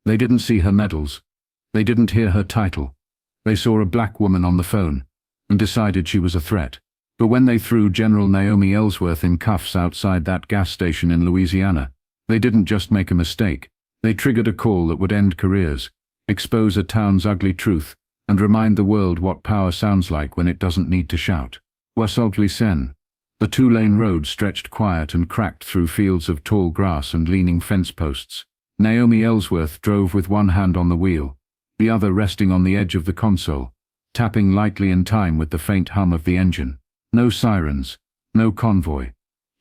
They didn't see her medals. They didn't hear her title. They saw a black woman on the phone and decided she was a threat. But when they threw General Naomi Ellsworth in cuffs outside that gas station in Louisiana, they didn't just make a mistake. They triggered a call that would end careers, expose a town's ugly truth, and remind the world what power sounds like when it doesn't need to shout. Louisiana. The two-lane road stretched quiet and cracked through fields of tall grass and leaning fence posts. Naomi Ellsworth drove with one hand on the wheel, the other resting on the edge of the console, tapping lightly in time with the faint hum of the engine. No sirens, no convoy,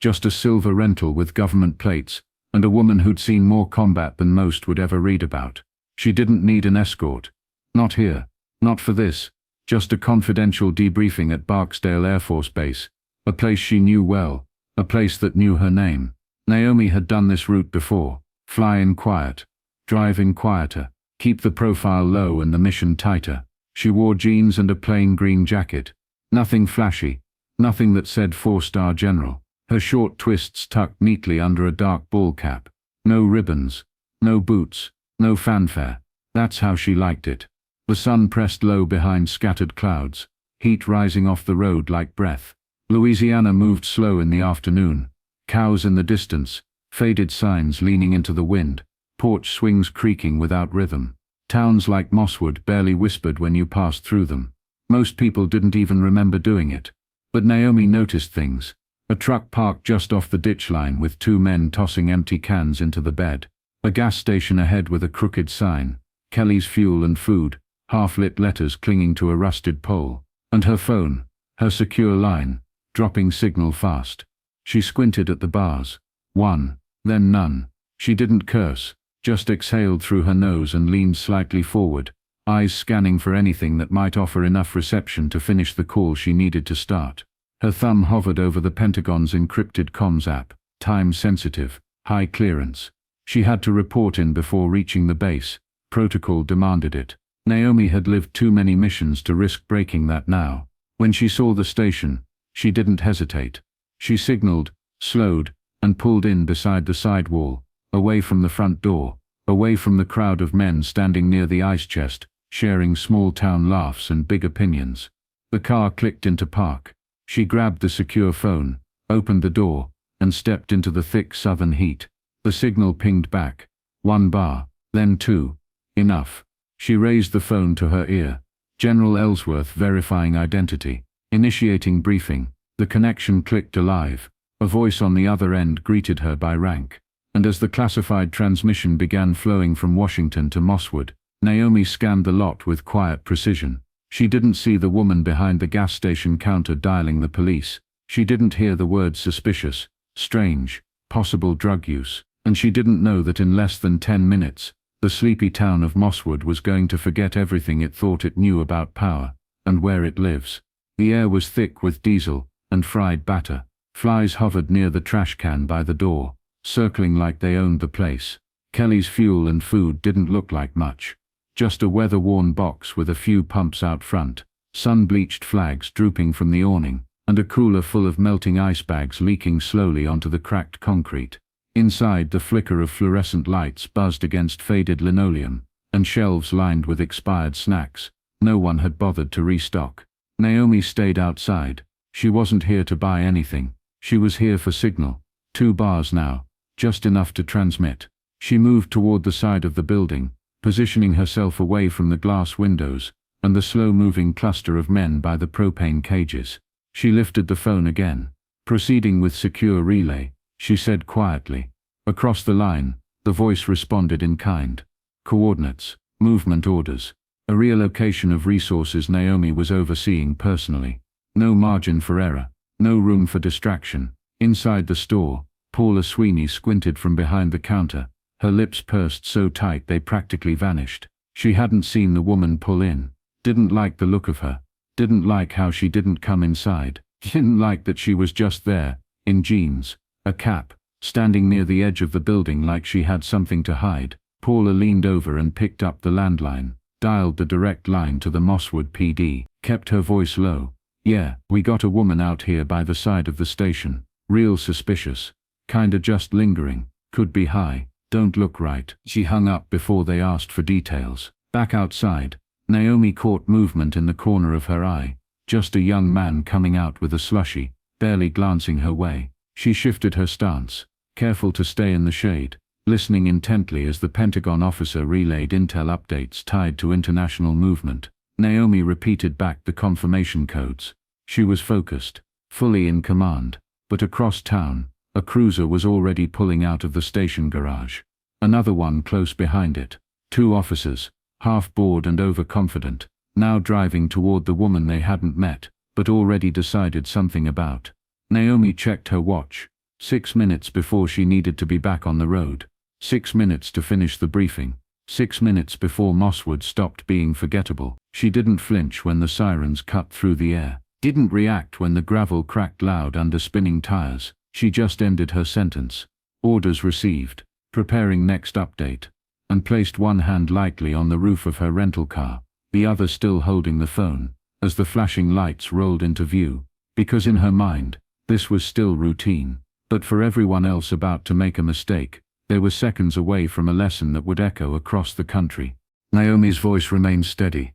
just a silver rental with government plates, and a woman who'd seen more combat than most would ever read about. She didn't need an escort. Not here. Not for this. Just a confidential debriefing at Barksdale Air Force Base, a place she knew well, a place that knew her name. Naomi had done this route before. Fly in quiet, drive in quieter, keep the profile low and the mission tighter. She wore jeans and a plain green jacket. Nothing flashy, nothing that said 4-star general. Her short twists tucked neatly under a dark ball cap. No ribbons, no boots, no fanfare. That's how she liked it. The sun pressed low behind scattered clouds, heat rising off the road like breath. Louisiana moved slow in the afternoon. Cows in the distance, faded signs leaning into the wind, porch swings creaking without rhythm. Towns like Mosswood barely whispered when you passed through them. Most people didn't even remember doing it. But Naomi noticed things. A truck parked just off the ditch line with two men tossing empty cans into the bed. A gas station ahead with a crooked sign, Kelly's Fuel and Food, half-lit letters clinging to a rusted pole. And her phone, her secure line, dropping signal fast. She squinted at the bars. One, then none. She didn't curse, just exhaled through her nose and leaned slightly forward, eyes scanning for anything that might offer enough reception to finish the call she needed to start. Her thumb hovered over the Pentagon's encrypted comms app, time-sensitive, high clearance. She had to report in before reaching the base. Protocol demanded it. Naomi had lived too many missions to risk breaking that now. When she saw the station, she didn't hesitate. She signaled, slowed, and pulled in beside the side wall, away from the front door, away from the crowd of men standing near the ice chest, sharing small-town laughs and big opinions. The car clicked into park. She grabbed the secure phone, opened the door, and stepped into the thick southern heat. The signal pinged back. 1 bar, then 2. Enough. She raised the phone to her ear. General Ellsworth verifying identity. Initiating briefing. The connection clicked alive. A voice on the other end greeted her by rank. And as the classified transmission began flowing from Washington to Mosswood, Naomi scanned the lot with quiet precision. She didn't see the woman behind the gas station counter dialing the police. She didn't hear the words suspicious, strange, possible drug use. And she didn't know that in less than 10 minutes, the sleepy town of Mosswood was going to forget everything it thought it knew about power, and where it lives. The air was thick with diesel and fried batter. Flies hovered near the trash can by the door, circling like they owned the place. Kelly's Fuel and Food didn't look like much. Just a weather-worn box with a few pumps out front, sun-bleached flags drooping from the awning, and a cooler full of melting ice bags leaking slowly onto the cracked concrete. Inside, the flicker of fluorescent lights buzzed against faded linoleum, and shelves lined with expired snacks. No one had bothered to restock. Naomi stayed outside. She wasn't here to buy anything. She was here for signal. 2 bars now, just enough to transmit. She moved toward the side of the building, positioning herself away from the glass windows and the slow-moving cluster of men by the propane cages. She lifted the phone again. Proceeding with secure relay, she said quietly. Across the line, the voice responded in kind. Coordinates, movement orders, a reallocation of resources Naomi was overseeing personally. No margin for error, no room for distraction. Inside the store, Paula Sweeney squinted from behind the counter, her lips pursed so tight they practically vanished. She hadn't seen the woman pull in, didn't like the look of her, didn't like how she didn't come inside, didn't like that she was just there, in jeans, a cap, standing near the edge of the building like she had something to hide. Paula leaned over and picked up the landline, dialed the direct line to the Mosswood PD, kept her voice low. Yeah, we got a woman out here by the side of the station. Real suspicious. Kinda just lingering. Could be high. Don't look right. She hung up before they asked for details. Back outside, Naomi caught movement in the corner of her eye. Just a young man coming out with a slushie, barely glancing her way. She shifted her stance, careful to stay in the shade, listening intently as the Pentagon officer relayed intel updates tied to international movement. Naomi repeated back the confirmation codes. She was focused, fully in command. But across town, a cruiser was already pulling out of the station garage. Another one close behind it. 2 officers, half bored and overconfident, now driving toward the woman they hadn't met, but already decided something about. Naomi checked her watch. 6 minutes before she needed to be back on the road. 6 minutes to finish the briefing. 6 minutes before Mosswood stopped being forgettable. She didn't flinch when the sirens cut through the air. Didn't react when the gravel cracked loud under spinning tires. She just ended her sentence. Orders received. Preparing next update. And placed one hand lightly on the roof of her rental car, the other still holding the phone, as the flashing lights rolled into view. Because in her mind, this was still routine. But for everyone else about to make a mistake, they were seconds away from a lesson that would echo across the country. Naomi's voice remained steady.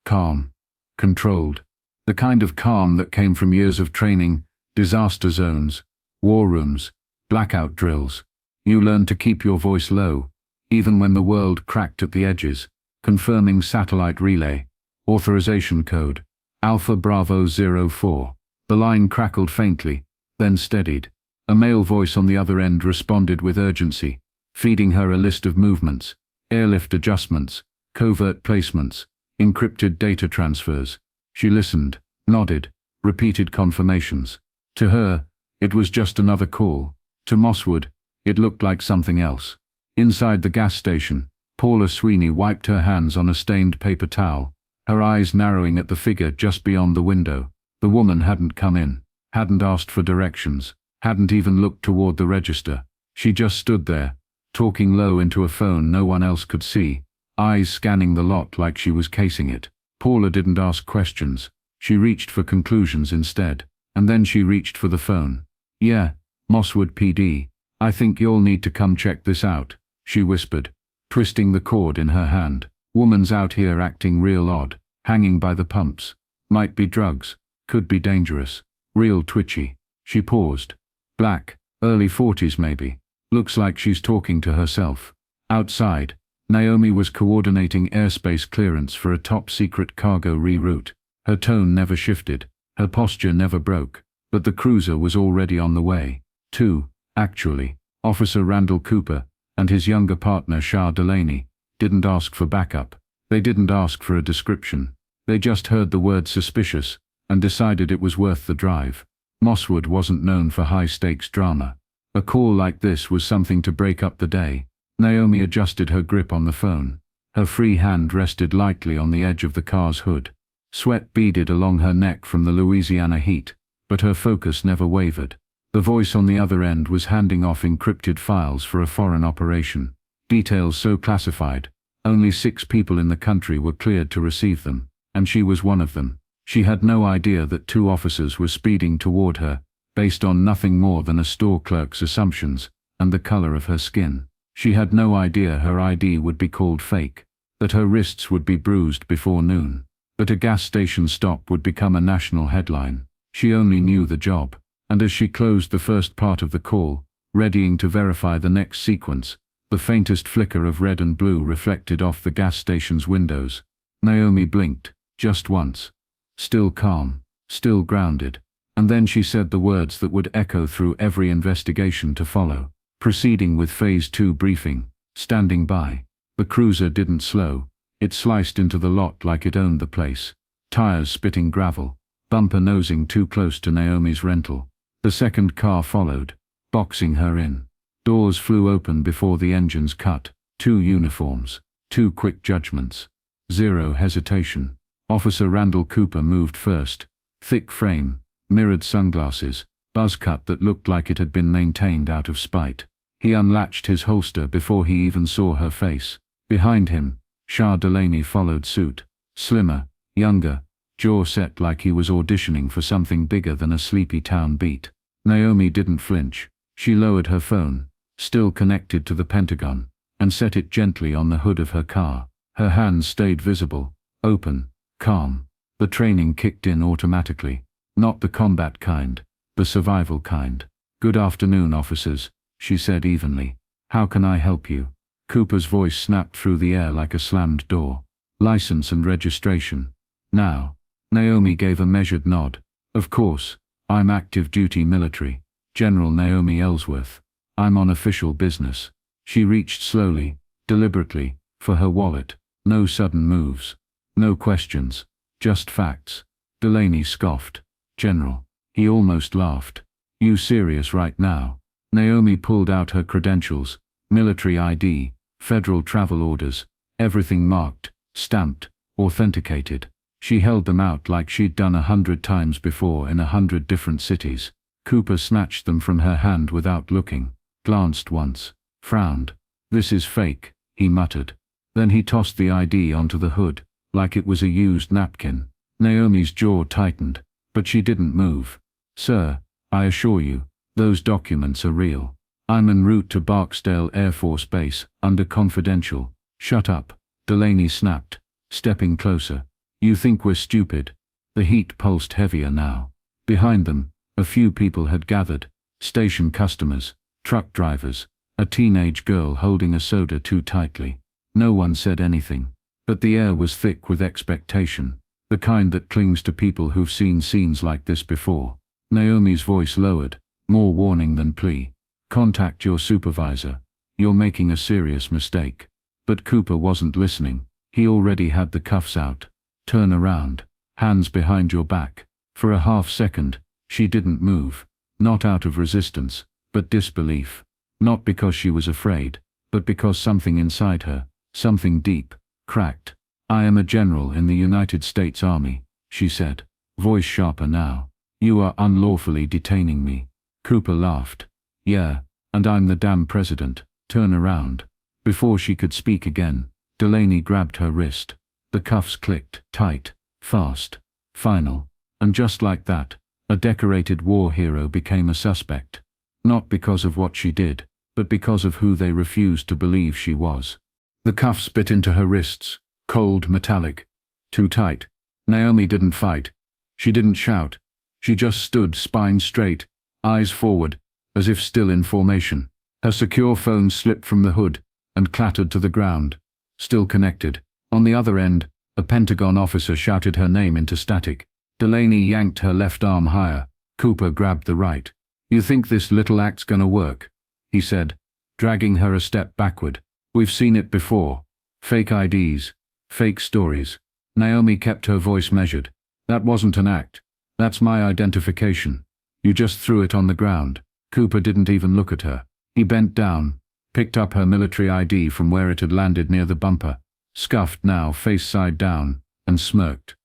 Calm. Controlled. The kind of calm that came from years of training, disaster zones, war rooms, blackout drills. You learned to keep your voice low, even when the world cracked at the edges. Confirming satellite relay. Authorization code. Alpha Bravo 04. The line crackled faintly, then steadied. A male voice on the other end responded with urgency, feeding her a list of movements, airlift adjustments, covert placements, encrypted data transfers. She listened, nodded, repeated confirmations. To her, it was just another call. To Mosswood, it looked like something else. Inside the gas station, Paula Sweeney wiped her hands on a stained paper towel, her eyes narrowing at the figure just beyond the window. The woman hadn't come in, hadn't asked for directions, hadn't even looked toward the register. She just stood there, talking low into a phone no one else could see, eyes scanning the lot like she was casing it. Paula didn't ask questions. She reached for conclusions instead, and then she reached for the phone. Yeah, Mosswood PD, I think you'll need to come check this out, she whispered, twisting the cord in her hand. Woman's out here acting real odd, hanging by the pumps. Might be drugs, could be dangerous, real twitchy. She paused. Black, early 40s maybe. Looks like she's talking to herself. Outside, Naomi was coordinating airspace clearance for a top-secret cargo reroute. Her tone never shifted, her posture never broke, but the cruiser was already on the way. 2, actually. Officer Randall Cooper and his younger partner Shah Delaney didn't ask for backup. They didn't ask for a description. They just heard the word suspicious and decided it was worth the drive. Mosswood wasn't known for high-stakes drama. A call like this was something to break up the day. Naomi adjusted her grip on the phone. Her free hand rested lightly on the edge of the car's hood. Sweat beaded along her neck from the Louisiana heat, but her focus never wavered. The voice on the other end was handing off encrypted files for a foreign operation. Details so classified, only 6 people in the country were cleared to receive them, and she was one of them. She had no idea that 2 officers were speeding toward her, based on nothing more than a store clerk's assumptions and the color of her skin. She had no idea her ID would be called fake, that her wrists would be bruised before noon, that a gas station stop would become a national headline. She only knew the job, and as she closed the first part of the call, readying to verify the next sequence, the faintest flicker of red and blue reflected off the gas station's windows. Naomi blinked, just once. Still calm, still grounded, and then she said the words that would echo through every investigation to follow. Proceeding with Phase 2 briefing, standing by. The cruiser didn't slow. It sliced into the lot like it owned the place. Tires spitting gravel, bumper nosing too close to Naomi's rental. The second car followed, boxing her in. Doors flew open before the engines cut. 2 uniforms, 2 quick judgments. 0 hesitation. Officer Randall Cooper moved first. Thick frame, mirrored sunglasses, buzz cut that looked like it had been maintained out of spite. He unlatched his holster before he even saw her face. Behind him, Shah Delaney followed suit. Slimmer, younger, jaw set like he was auditioning for something bigger than a sleepy town beat. Naomi didn't flinch. She lowered her phone, still connected to the Pentagon, and set it gently on the hood of her car. Her hands stayed visible, open, calm. The training kicked in automatically. Not the combat kind, the survival kind. "Good afternoon, officers," she said evenly. "How can I help you?" Cooper's voice snapped through the air like a slammed door. "License and registration." "Now." Naomi gave a measured nod. "Of course, I'm active duty military. General Naomi Ellsworth. I'm on official business." She reached slowly, deliberately, for her wallet. No sudden moves. No questions. Just facts. Delaney scoffed. "General." He almost laughed. "You serious right now?" Naomi pulled out her credentials, military ID, federal travel orders, everything marked, stamped, authenticated. She held them out like she'd done 100 times before in 100 different cities. Cooper snatched them from her hand without looking, glanced once, frowned. "This is fake," he muttered. Then he tossed the ID onto the hood, like it was a used napkin. Naomi's jaw tightened, but she didn't move. "Sir, I assure you, those documents are real. I'm en route to Barksdale Air Force Base, under confidential." "Shut up," Delaney snapped, stepping closer. "You think we're stupid?" The heat pulsed heavier now. Behind them, a few people had gathered, station customers, truck drivers, a teenage girl holding a soda too tightly. No one said anything, but the air was thick with expectation, the kind that clings to people who've seen scenes like this before. Naomi's voice lowered, more warning than plea. "Contact your supervisor. You're making a serious mistake." But Cooper wasn't listening. He already had the cuffs out. "Turn around. Hands behind your back." For a half second, she didn't move. Not out of resistance, but disbelief. Not because she was afraid, but because something inside her, something deep, cracked. "I am a general in the United States Army," she said, voice sharper now. "You are unlawfully detaining me." Cooper laughed. "Yeah, and I'm the damn president. Turn around." Before she could speak again, Delaney grabbed her wrist. The cuffs clicked, tight, fast, final. And just like that, a decorated war hero became a suspect. Not because of what she did, but because of who they refused to believe she was. The cuffs bit into her wrists, cold, metallic, too tight. Naomi didn't fight. She didn't shout. She just stood spine straight, eyes forward, as if still in formation. Her secure phone slipped from the hood and clattered to the ground, still connected. On the other end, a Pentagon officer shouted her name into static. Delaney yanked her left arm higher. Cooper grabbed the right. "You think this little act's gonna work?" he said, dragging her a step backward. "We've seen it before. Fake IDs, fake stories." Naomi kept her voice measured. "That wasn't an act. That's my identification. You just threw it on the ground." Cooper didn't even look at her. He bent down, picked up her military ID from where it had landed near the bumper, scuffed now face side down, and smirked.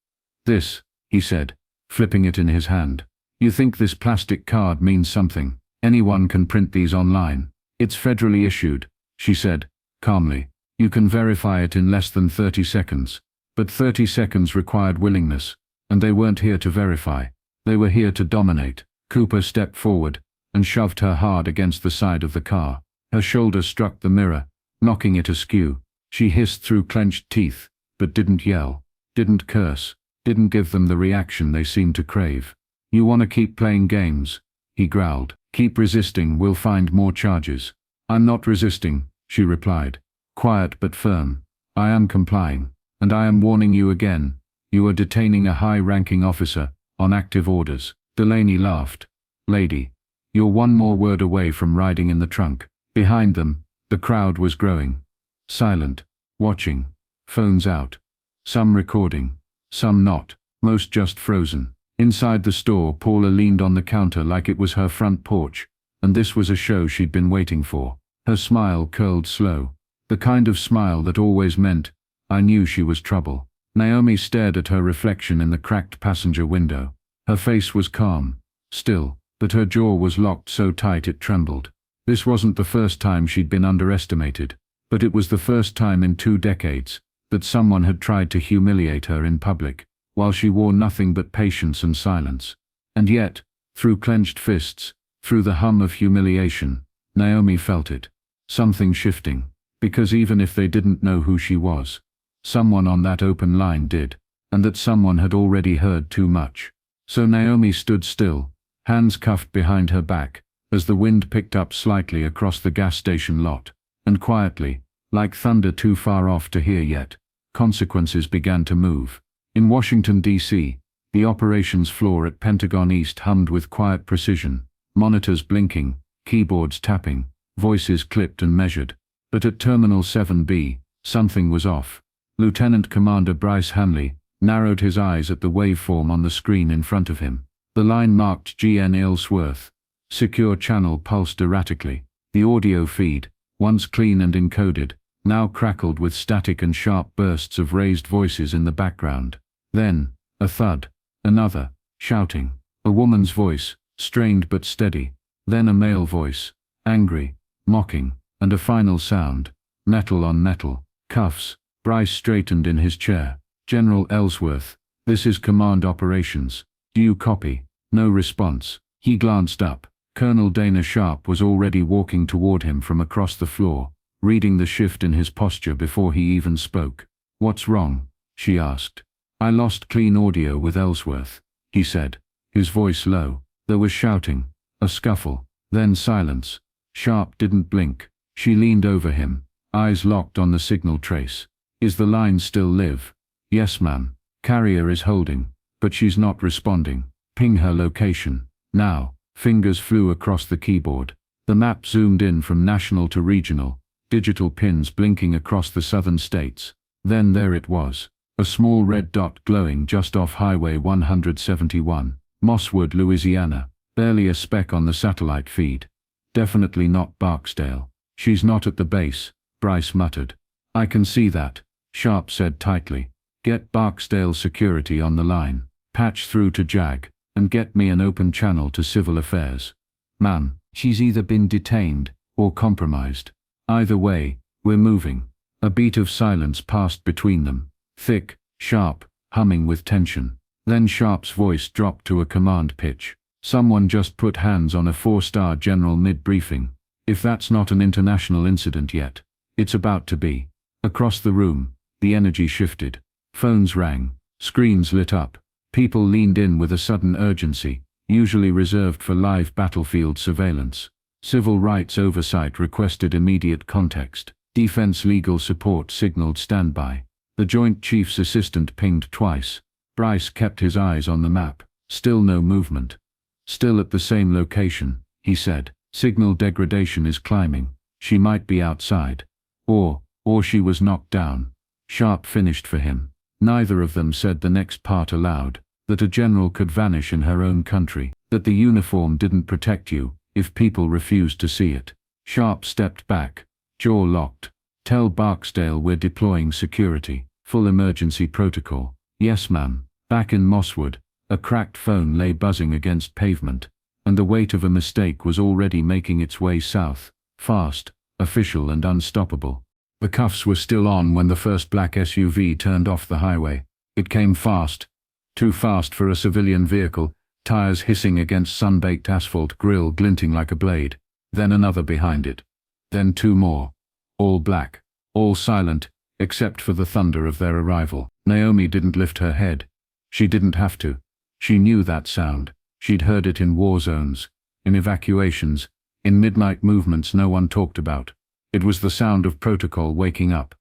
"This," he said, flipping it in his hand. "You think this plastic card means something? Anyone can print these online. It's federally issued," she said, calmly. "You can verify it in less than 30 seconds. But 30 seconds required willingness, and they weren't here to verify. They were here to dominate." Cooper stepped forward and shoved her hard against the side of the car. Her shoulder struck the mirror, knocking it askew. She hissed through clenched teeth, but didn't yell, didn't curse, didn't give them the reaction they seemed to crave. "You want to keep playing games?" he growled. "Keep resisting, we'll find more charges." "I'm not resisting," she replied, quiet but firm. "I am complying, and I am warning you again. You are detaining a high-ranking officer, on active orders." Delaney laughed. "Lady, you're one more word away from riding in the trunk." Behind them, the crowd was growing. Silent, watching, phones out. Some recording, some not, most just frozen. Inside the store, Paula leaned on the counter like it was her front porch, and this was a show she'd been waiting for. Her smile curled slow, the kind of smile that always meant, "I knew she was trouble." Naomi stared at her reflection in the cracked passenger window. Her face was calm, still, but her jaw was locked so tight it trembled. This wasn't the first time she'd been underestimated, but it was the first time in 2 decades that someone had tried to humiliate her in public, while she wore nothing but patience and silence. And yet, through clenched fists, through the hum of humiliation, Naomi felt it. Something shifting. Because even if they didn't know who she was, someone on that open line did, and that someone had already heard too much. So Naomi stood still, hands cuffed behind her back, as the wind picked up slightly across the gas station lot, and quietly, like thunder too far off to hear yet, consequences began to move. In Washington, D.C., the operations floor at Pentagon East hummed with quiet precision, monitors blinking, keyboards tapping, voices clipped and measured. But at Terminal 7B, something was off. Lieutenant Commander Bryce Hanley narrowed his eyes at the waveform on the screen in front of him. The line marked GN Ellsworth. Secure channel pulsed erratically. The audio feed, once clean and encoded, now crackled with static and sharp bursts of raised voices in the background. Then, a thud, another, shouting, a woman's voice, strained but steady, then a male voice, angry, mocking, and a final sound, metal on metal, cuffs. Bryce straightened in his chair. General Ellsworth, this is Command Operations. Do you copy? No response. He glanced up. Colonel Dana Sharp was already walking toward him from across the floor, reading the shift in his posture before he even spoke. What's wrong? She asked. I lost clean audio with Ellsworth, he said, his voice low. There was shouting, a scuffle, then silence. Sharp didn't blink. She leaned over him, eyes locked on the signal trace. Is the line still live? Yes, ma'am. Carrier is holding, but she's not responding. Ping her location. Now. Fingers flew across the keyboard. The map zoomed in from national to regional, digital pins blinking across the southern states. Then there it was. A small red dot glowing just off Highway 171, Mosswood, Louisiana. Barely a speck on the satellite feed. Definitely not Barksdale. She's not at the base, Bryce muttered. I can see that, Sharp said tightly. Get Barksdale security on the line. Patch through to JAG, and get me an open channel to Civil Affairs. Ma'am, she's either been detained, or compromised. Either way, we're moving. A beat of silence passed between them. Thick, sharp, humming with tension. Then Sharp's voice dropped to a command pitch. Someone just put hands on a 4-star general mid-briefing. If that's not an international incident yet, it's about to be. Across the room, the energy shifted. Phones rang. Screens lit up. People leaned in with a sudden urgency, usually reserved for live battlefield surveillance. Civil rights oversight requested immediate context. Defense legal support signaled standby. The Joint Chief's assistant pinged twice. Bryce kept his eyes on the map. Still no movement. Still at the same location, he said. Signal degradation is climbing. She might be outside. Or she was knocked down. Sharp finished for him. Neither of them said the next part aloud. That a general could vanish in her own country. That the uniform didn't protect you, if people refused to see it. Sharp stepped back, jaw locked. Tell Barksdale we're deploying security. Full emergency protocol. Yes, ma'am. Back in Mosswood, a cracked phone lay buzzing against pavement, and the weight of a mistake was already making its way south. Fast, official and unstoppable. The cuffs were still on when the first black SUV turned off the highway. It came fast. Too fast for a civilian vehicle, tires hissing against sun-baked asphalt, grille glinting like a blade. Then another behind it. Then two more. All black. All silent, except for the thunder of their arrival. Naomi didn't lift her head. She didn't have to. She knew that sound. She'd heard it in war zones, in evacuations, in midnight movements no one talked about. It was the sound of protocol waking up.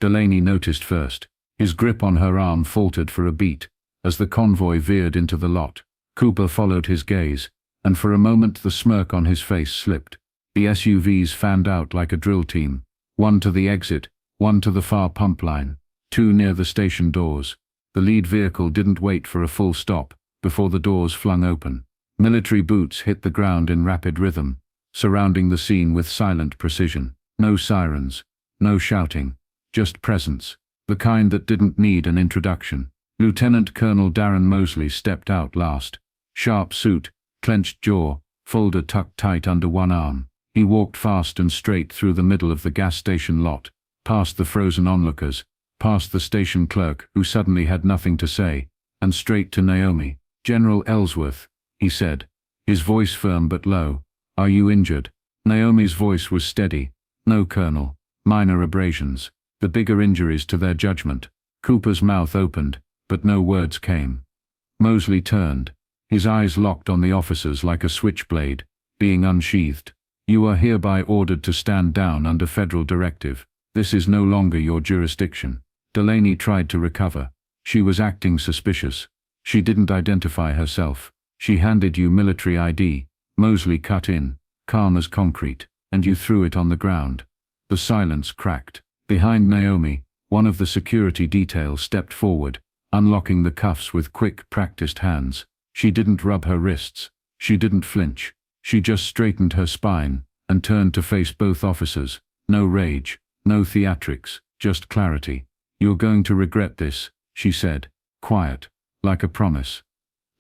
Delaney noticed first. His grip on her arm faltered for a beat, as the convoy veered into the lot. Cooper followed his gaze, and for a moment the smirk on his face slipped. The SUVs fanned out like a drill team. One to the exit, one to the far pump line, two near the station doors. The lead vehicle didn't wait for a full stop, before the doors flung open. Military boots hit the ground in rapid rhythm, surrounding the scene with silent precision. No sirens, no shouting, just presence, the kind that didn't need an introduction. Lieutenant Colonel Darren Mosley stepped out last. Sharp suit, clenched jaw, folder tucked tight under one arm. He walked fast and straight through the middle of the gas station lot, past the frozen onlookers, past the station clerk who suddenly had nothing to say, and straight to Naomi. General Ellsworth, he said, his voice firm but low. Are you injured? Naomi's voice was steady. No, Colonel. Minor abrasions. The bigger injuries to their judgment. Cooper's mouth opened, but no words came. Mosley turned. His eyes locked on the officers like a switchblade, being unsheathed. You are hereby ordered to stand down under federal directive. This is no longer your jurisdiction. Delaney tried to recover. She was acting suspicious. She didn't identify herself. She handed you military ID. Mosley cut in, calm as concrete, and you threw it on the ground. The silence cracked. Behind Naomi, one of the security detail stepped forward, unlocking the cuffs with quick, practiced hands. She didn't rub her wrists. She didn't flinch. She just straightened her spine and turned to face both officers. No rage, no theatrics, just clarity. You're going to regret this, she said, quiet, like a promise.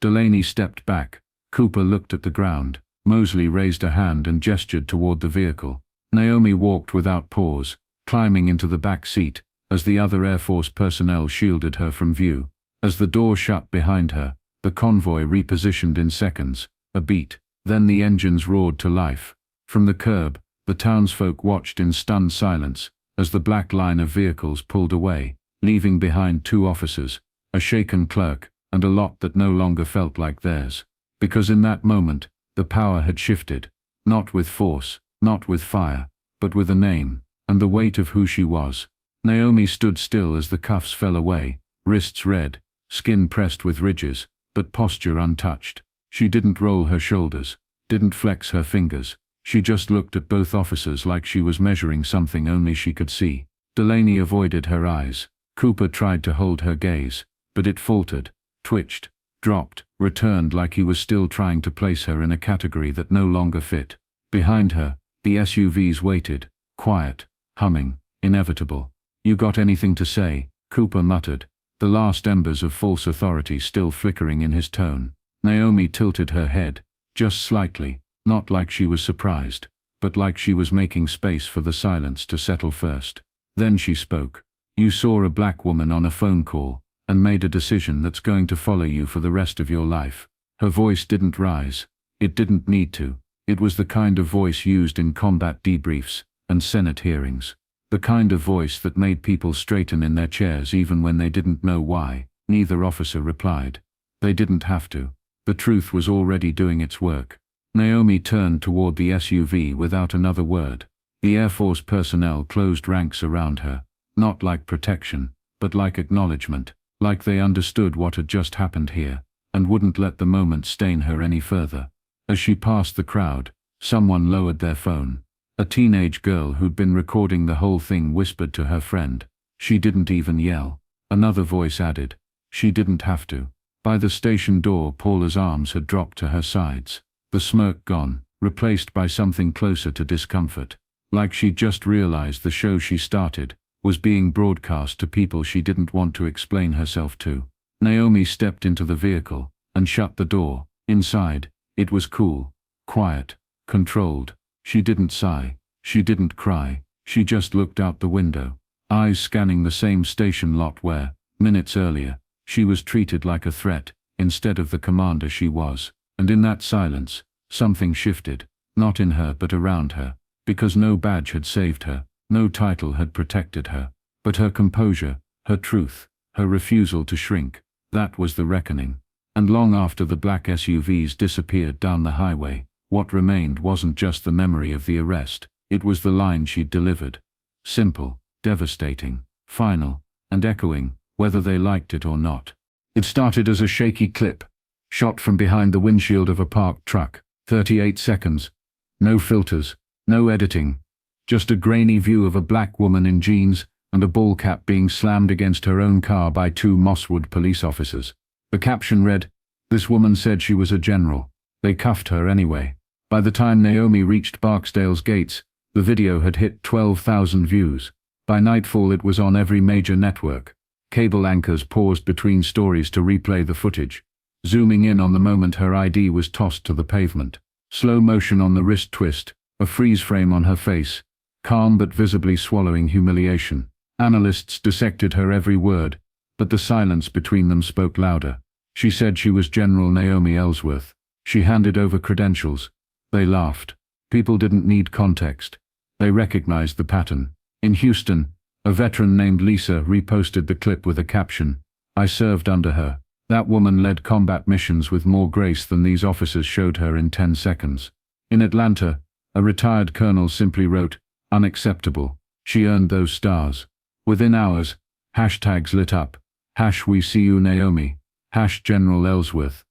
Delaney stepped back. Cooper looked at the ground. Mosley raised a hand and gestured toward the vehicle. Naomi walked without pause, climbing into the back seat, as the other Air Force personnel shielded her from view. As the door shut behind her, the convoy repositioned in seconds. A beat. Then the engines roared to life. From the curb, the townsfolk watched in stunned silence as the black line of vehicles pulled away, leaving behind two officers, a shaken clerk, and a lot that no longer felt like theirs. Because in that moment, the power had shifted, not with force, not with fire, but with a name, and the weight of who she was. Naomi stood still as the cuffs fell away, wrists red, skin pressed with ridges, but posture untouched. She didn't roll her shoulders, didn't flex her fingers. She just looked at both officers like she was measuring something only she could see. Delaney avoided her eyes. Cooper tried to hold her gaze, but it faltered, twitched, dropped, returned like he was still trying to place her in a category that no longer fit. Behind her, the SUVs waited, quiet, humming, inevitable. You got anything to say? Cooper muttered, the last embers of false authority still flickering in his tone. Naomi tilted her head, just slightly, not like she was surprised, but like she was making space for the silence to settle first. Then she spoke. You saw a black woman on a phone call, and made a decision that's going to follow you for the rest of your life. Her voice didn't rise. It didn't need to. It was the kind of voice used in combat debriefs and Senate hearings. The kind of voice that made people straighten in their chairs even when they didn't know why. Neither officer replied. They didn't have to. The truth was already doing its work. Naomi turned toward the SUV without another word. The Air Force personnel closed ranks around her, not like protection, but like acknowledgement, like they understood what had just happened here, and wouldn't let the moment stain her any further. As she passed the crowd, someone lowered their phone. A teenage girl who'd been recording the whole thing whispered to her friend. She didn't even yell. Another voice added. She didn't have to. By the station door, Paula's arms had dropped to her sides. The smirk gone, replaced by something closer to discomfort. Like she'd just realized the show she started was being broadcast to people she didn't want to explain herself to. Naomi stepped into the vehicle and shut the door. Inside, it was cool, quiet, controlled. She didn't sigh. She didn't cry. She just looked out the window, eyes scanning the same station lot where, minutes earlier, she was treated like a threat instead of the commander she was. And in that silence, something shifted, not in her but around her, because no badge had saved her, no title had protected her, but her composure, her truth, her refusal to shrink. That was the reckoning. And long after the black SUVs disappeared down the highway, what remained wasn't just the memory of the arrest, it was the line she'd delivered. Simple, devastating, final, and echoing, whether they liked it or not. It started as a shaky clip, shot from behind the windshield of a parked truck. 38 seconds. No filters, no editing. Just a grainy view of a black woman in jeans and a ball cap being slammed against her own car by two Mosswood police officers. The caption read, "This woman said she was a general. They cuffed her anyway." By the time Naomi reached Barksdale's gates, the video had hit 12,000 views. By nightfall it was on every major network. Cable anchors paused between stories to replay the footage, zooming in on the moment her ID was tossed to the pavement. Slow motion on the wrist twist, a freeze frame on her face, calm but visibly swallowing humiliation. Analysts dissected her every word, but the silence between them spoke louder. She said she was General Naomi Ellsworth. She handed over credentials. They laughed. People didn't need context. They recognized the pattern. In Houston, a veteran named Lisa reposted the clip with a caption, "I served under her. That woman led combat missions with more grace than these officers showed her in 10 seconds. In Atlanta, a retired colonel simply wrote, "Unacceptable. She earned those stars." Within hours, hashtags lit up. "We see you Naomi." "General Ellsworth."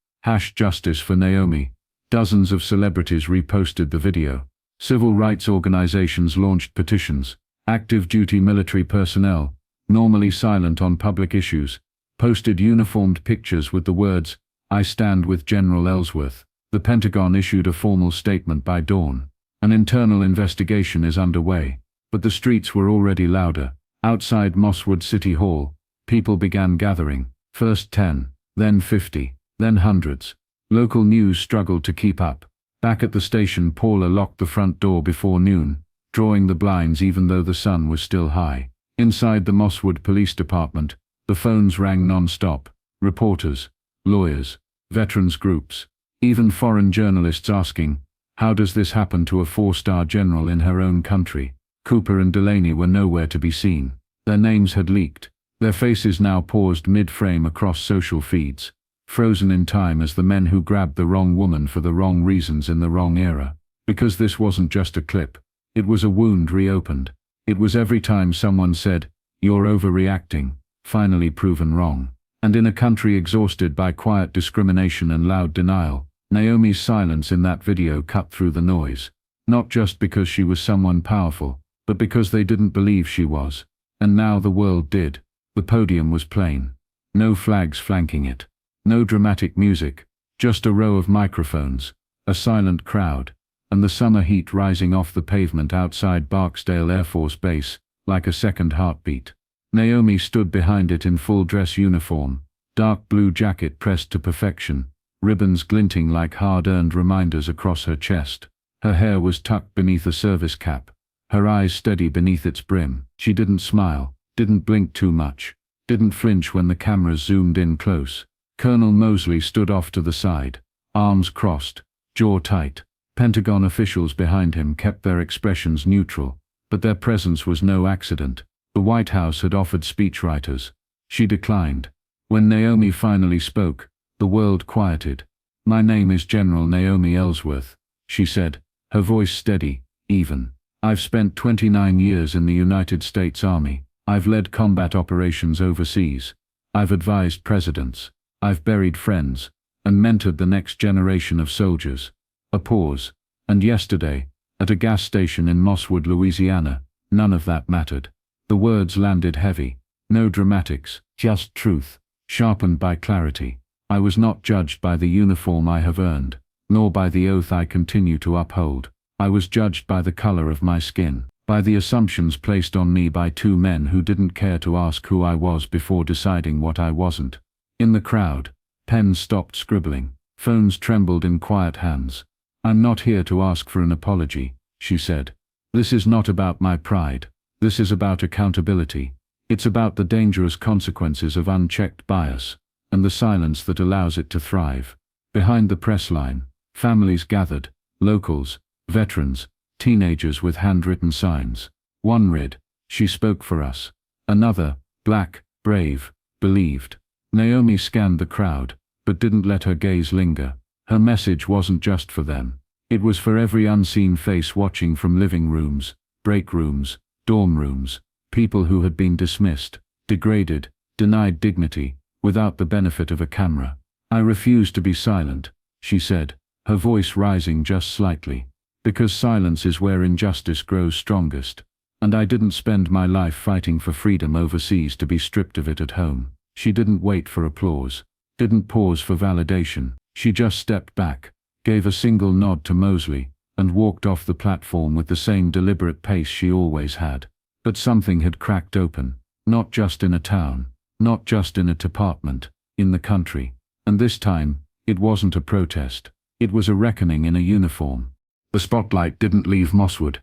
"Justice for Naomi." Dozens of celebrities reposted the video. Civil rights organizations launched petitions. Active duty military personnel, normally silent on public issues, posted uniformed pictures with the words, "I stand with General Ellsworth." The Pentagon issued a formal statement by dawn. An internal investigation is underway. But the streets were already louder. Outside Mosswood City Hall, people began gathering. First 10, then 50, then hundreds. Local news struggled to keep up. Back at the station, Paula locked the front door before noon, drawing the blinds even though the sun was still high. Inside the Mosswood Police Department, the phones rang non-stop. Reporters, lawyers, veterans groups, even foreign journalists asking, how does this happen to a 4-star general in her own country? Cooper and Delaney were nowhere to be seen. Their names had leaked. Their faces now paused mid-frame across social feeds, frozen in time as the men who grabbed the wrong woman for the wrong reasons in the wrong era. Because this wasn't just a clip. It was a wound reopened. It was every time someone said, "You're overreacting," finally proven wrong. And in a country exhausted by quiet discrimination and loud denial, Naomi's silence in that video cut through the noise. Not just because she was someone powerful, but because they didn't believe she was. And now the world did. The podium was plain. No flags flanking it. No dramatic music. Just a row of microphones. A silent crowd. And the summer heat rising off the pavement outside Barksdale Air Force Base, like a second heartbeat. Naomi stood behind it in full dress uniform. Dark blue jacket pressed to perfection. Ribbons glinting like hard-earned reminders across her chest. Her hair was tucked beneath a service cap. Her eyes steady beneath its brim. She didn't smile, didn't blink too much, didn't flinch when the cameras zoomed in close. Colonel Mosley stood off to the side, arms crossed, jaw tight. Pentagon officials behind him kept their expressions neutral, but their presence was no accident. The White House had offered speechwriters. She declined. When Naomi finally spoke, the world quieted. "My name is General Naomi Ellsworth," she said, her voice steady, even. "I've spent 29 years in the United States Army. I've led combat operations overseas. I've advised presidents. I've buried friends, and mentored the next generation of soldiers." A pause. And yesterday, at a gas station in Mosswood, Louisiana, none of that mattered. The words landed heavy. No dramatics, just truth, sharpened by clarity. "I was not judged by the uniform I have earned, nor by the oath I continue to uphold. I was judged by the color of my skin, by the assumptions placed on me by 2 men who didn't care to ask who I was before deciding what I wasn't." In the crowd, pens stopped scribbling, phones trembled in quiet hands. "I'm not here to ask for an apology," she said. "This is not about my pride. This is about accountability. It's about the dangerous consequences of unchecked bias, and the silence that allows it to thrive." Behind the press line, families gathered, locals, veterans, teenagers with handwritten signs. One read, "She spoke for us." Another, "Black, brave, believed." Naomi scanned the crowd, but didn't let her gaze linger. Her message wasn't just for them. It was for every unseen face watching from living rooms, break rooms, dorm rooms, people who had been dismissed, degraded, denied dignity, without the benefit of a camera. "I refuse to be silent," she said, her voice rising just slightly. "Because silence is where injustice grows strongest. And I didn't spend my life fighting for freedom overseas to be stripped of it at home." She didn't wait for applause, didn't pause for validation. She just stepped back, gave a single nod to Mosley, and walked off the platform with the same deliberate pace she always had. But something had cracked open, not just in a town, not just in a department, in the country. And this time, it wasn't a protest. It was a reckoning in a uniform. The spotlight didn't leave Mosswood.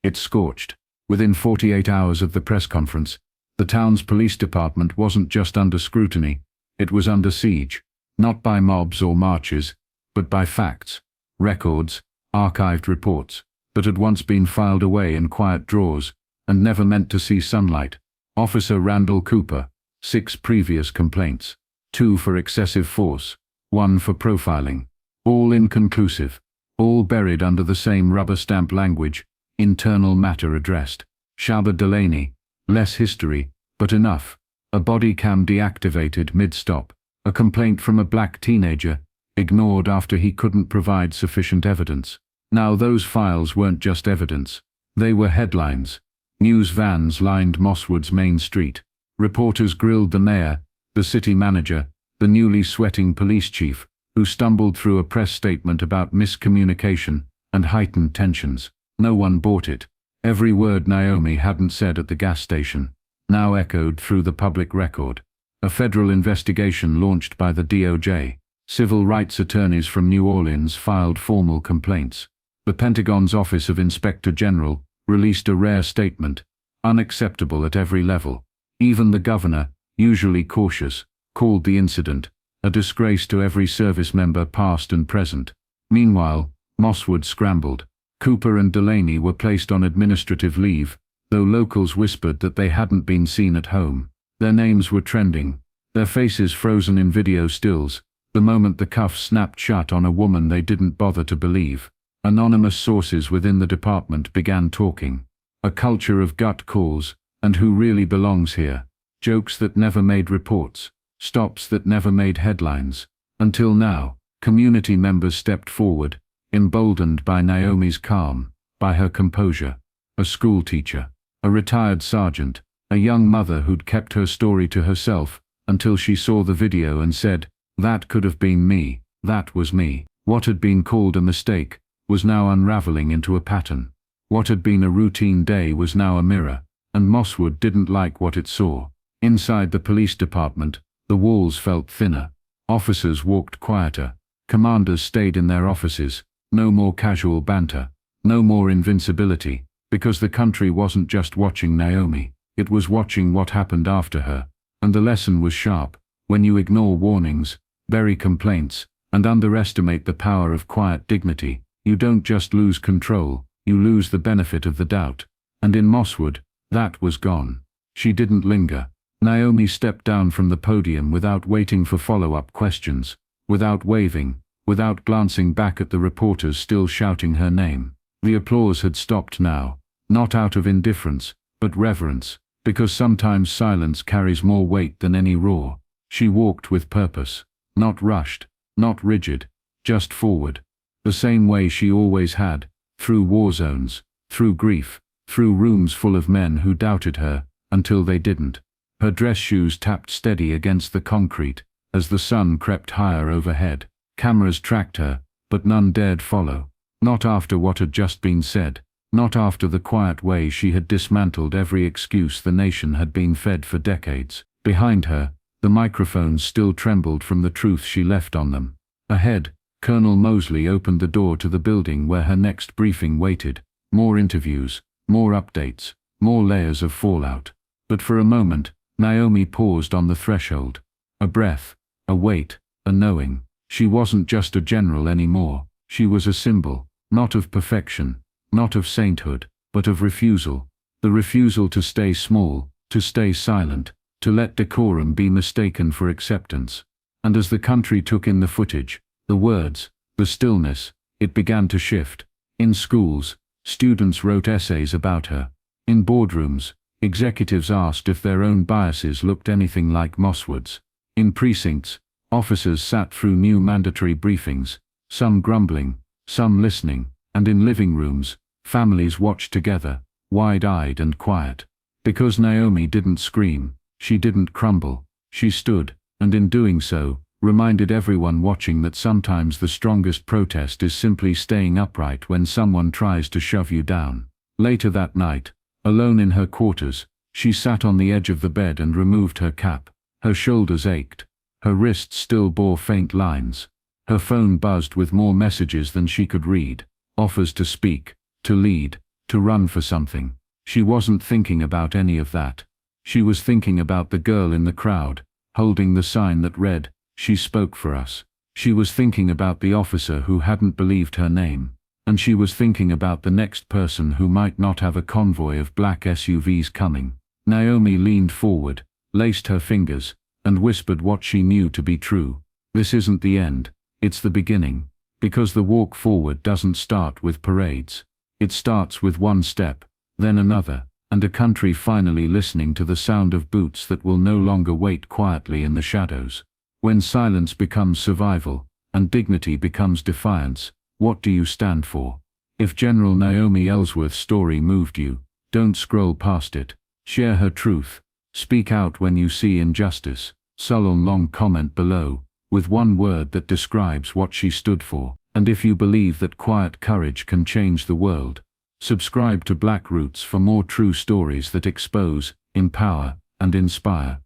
It scorched. Within 48 hours of the press conference, the town's police department wasn't just under scrutiny, it was under siege. Not by mobs or marches, but by facts, records, archived reports. but had once been filed away in quiet drawers, and never meant to see sunlight. Officer Randall Cooper, 6 previous complaints, 2 for excessive force, 1 for profiling. All inconclusive, all buried under the same rubber stamp language, internal matter addressed. Shaba Delaney, less history, but enough. A body cam deactivated mid-stop. A complaint from a black teenager, ignored after he couldn't provide sufficient evidence. Now those files weren't just evidence. They were headlines. News vans lined Mosswood's main street. Reporters grilled the mayor, the city manager, the newly sweating police chief, who stumbled through a press statement about miscommunication and heightened tensions. No one bought it. Every word Naomi hadn't said at the gas station now echoed through the public record. A federal investigation launched by the DOJ. Civil rights attorneys from New Orleans filed formal complaints. The Pentagon's Office of Inspector General released a rare statement, unacceptable at every level. Even the governor, usually cautious, called the incident a disgrace to every service member past and present. Meanwhile, Mosswood scrambled. Cooper and Delaney were placed on administrative leave, though locals whispered that they hadn't been seen at home. Their names were trending, their faces frozen in video stills, the moment the cuffs snapped shut on a woman they didn't bother to believe. Anonymous sources within the department began talking. A culture of gut calls, and who really belongs here. Jokes that never made reports. Stops that never made headlines. Until now, community members stepped forward, emboldened by Naomi's calm, by her composure. A schoolteacher, a retired sergeant, a young mother who'd kept her story to herself until she saw the video and said, "That could have been me, that was me." What had been called a mistake was now unraveling into a pattern. What had been a routine day was now a mirror, and Mosswood didn't like what it saw. Inside the police department, the walls felt thinner. Officers walked quieter. Commanders stayed in their offices. No more casual banter. No more invincibility. Because the country wasn't just watching Naomi, it was watching what happened after her. And the lesson was sharp. When you ignore warnings, bury complaints, and underestimate the power of quiet dignity, you don't just lose control, you lose the benefit of the doubt. And in Mosswood, that was gone. She didn't linger. Naomi stepped down from the podium without waiting for follow-up questions, without waving, without glancing back at the reporters still shouting her name. The applause had stopped now, not out of indifference, but reverence, because sometimes silence carries more weight than any roar. She walked with purpose, not rushed, not rigid, just forward, the same way she always had, through war zones, through grief, through rooms full of men who doubted her, until they didn't. Her dress shoes tapped steady against the concrete, as the sun crept higher overhead. Cameras tracked her, but none dared follow. Not after what had just been said, not after the quiet way she had dismantled every excuse the nation had been fed for decades. Behind her, the microphones still trembled from the truth she left on them. Ahead, Colonel Mosley opened the door to the building where her next briefing waited. More interviews, more updates, more layers of fallout. But for a moment, Naomi paused on the threshold. A breath, a weight, a knowing. She wasn't just a general anymore. She was a symbol, not of perfection, not of sainthood, but of refusal. The refusal to stay small, to stay silent, to let decorum be mistaken for acceptance. And as the country took in the footage, the words, the stillness, it began to shift. In schools, students wrote essays about her. In boardrooms, executives asked if their own biases looked anything like Mosswood's. In precincts, officers sat through new mandatory briefings, some grumbling, some listening, and in living rooms, families watched together, wide-eyed and quiet. Because Naomi didn't scream, she didn't crumble, she stood, and in doing so, reminded everyone watching that sometimes the strongest protest is simply staying upright when someone tries to shove you down. Later that night, alone in her quarters, she sat on the edge of the bed and removed her cap. Her shoulders ached. Her wrists still bore faint lines. Her phone buzzed with more messages than she could read. Offers to speak, to lead, to run for something. She wasn't thinking about any of that. She was thinking about the girl in the crowd, holding the sign that read, "She spoke for us." She was thinking about the officer who hadn't believed her name. And she was thinking about the next person who might not have a convoy of black SUVs coming. Naomi leaned forward, laced her fingers, and whispered what she knew to be true. This isn't the end, it's the beginning. Because the walk forward doesn't start with parades. It starts with one step, then another, and a country finally listening to the sound of boots that will no longer wait quietly in the shadows. When silence becomes survival, and dignity becomes defiance, what do you stand for? If General Naomi Ellsworth's story moved you, don't scroll past it. Share her truth. Speak out when you see injustice. Sullen long comment below, with one word that describes what she stood for. And if you believe that quiet courage can change the world, subscribe to Black Roots for more true stories that expose, empower, and inspire.